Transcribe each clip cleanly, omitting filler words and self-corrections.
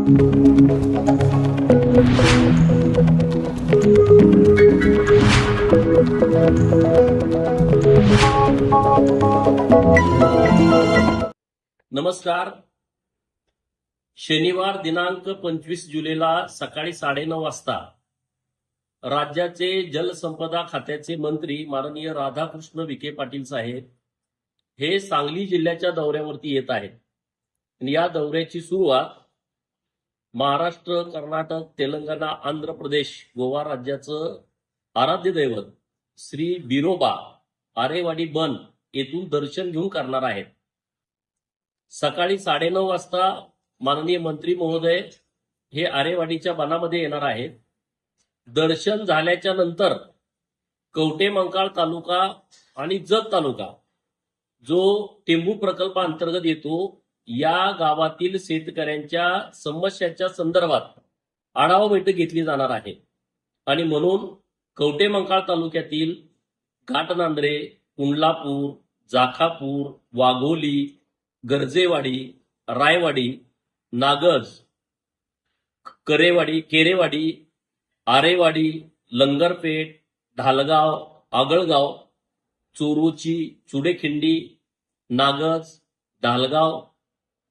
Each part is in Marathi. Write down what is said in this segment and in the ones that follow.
नमस्कार. शनिवार दिनांक 25 जुलैला सकाळी 9:30 वाजता राज्याचे जलसंपदा खात्याचे मंत्री माननीय राधाकृष्ण विखे पाटील साहेब हे सांगली जिल्ह्याच्या दौऱ्यावरती येत आहेत. या दौऱ्याची सुरुवात महाराष्ट्र, कर्नाटक, तेलंगणा, आंध्र प्रदेश, गोवा राज्याचं आराध्य दैवत श्री बिरोबा आरेवाडी बन येथून दर्शन घेऊन करणार आहेत. सकाळी 9:30 वाजता माननीय मंत्री महोदय हे आरेवाडीच्या बनामध्ये येणार आहेत. दर्शन झाल्याच्या नंतर कवठेमंकाळ तालुका आणि जत तालुका जो टेंबू प्रकल्प अंतर्गत येतो, या गावातील शेतकऱ्यांच्या समस्याच्या संदर्भात आढावा बैठक घेतली जाणार आहे. आणि म्हणून कवठेमंकाळ तालुक्यातील घाटनांद्रे, कुंडलापूर, जाखापूर, वाघोली, गर्जेवाडी, रायवाडी, नागज, केरेवाडी, आरेवाडी, लंगरपेठ, ढालगाव, आगळगाव, चोरोची, चुडेखिंडी, नागज, ढालगाव,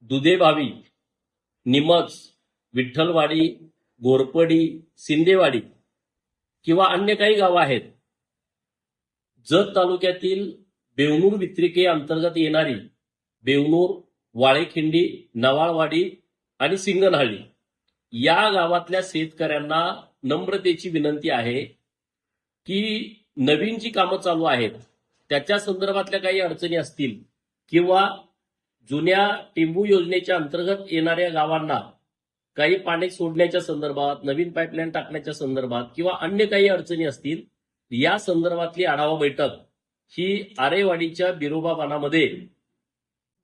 दुधेबावी, निमज, विठ्ठलवाडी, घोरपडी, सिंदेवाडी किंवा अन्य काही गावं आहेत. जत तालुक्यातील बेवनूर वित्रिके अंतर्गत येणारी बेवनूर, वाळेखिंडी, नवाळवाडी आणि सिंगनहळ्ळी या गावातल्या शेतकऱ्यांना नम्रतेची विनंती आहे की नवीन जी कामं चालू आहेत त्याच्या संदर्भातल्या काही अडचणी असतील किंवा जुन्या टेंबू योजनेच्या अंतर्गत येणाऱ्या गावांना काही पाणी सोडण्याच्या संदर्भात, नवीन पाईपलाईन टाकण्याच्या संदर्भात किंवा अन्य काही अडचणी असतील, या संदर्भातली आढावा बैठक ही आरेवाडीच्या बिरोबा बनामध्ये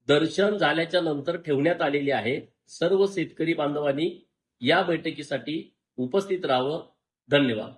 दर्शन झाल्याच्या नंतर ठेवण्यात आलेली आहे. सर्व शेतकरी बांधवांनी या बैठकीसाठी उपस्थित राहावं. धन्यवाद.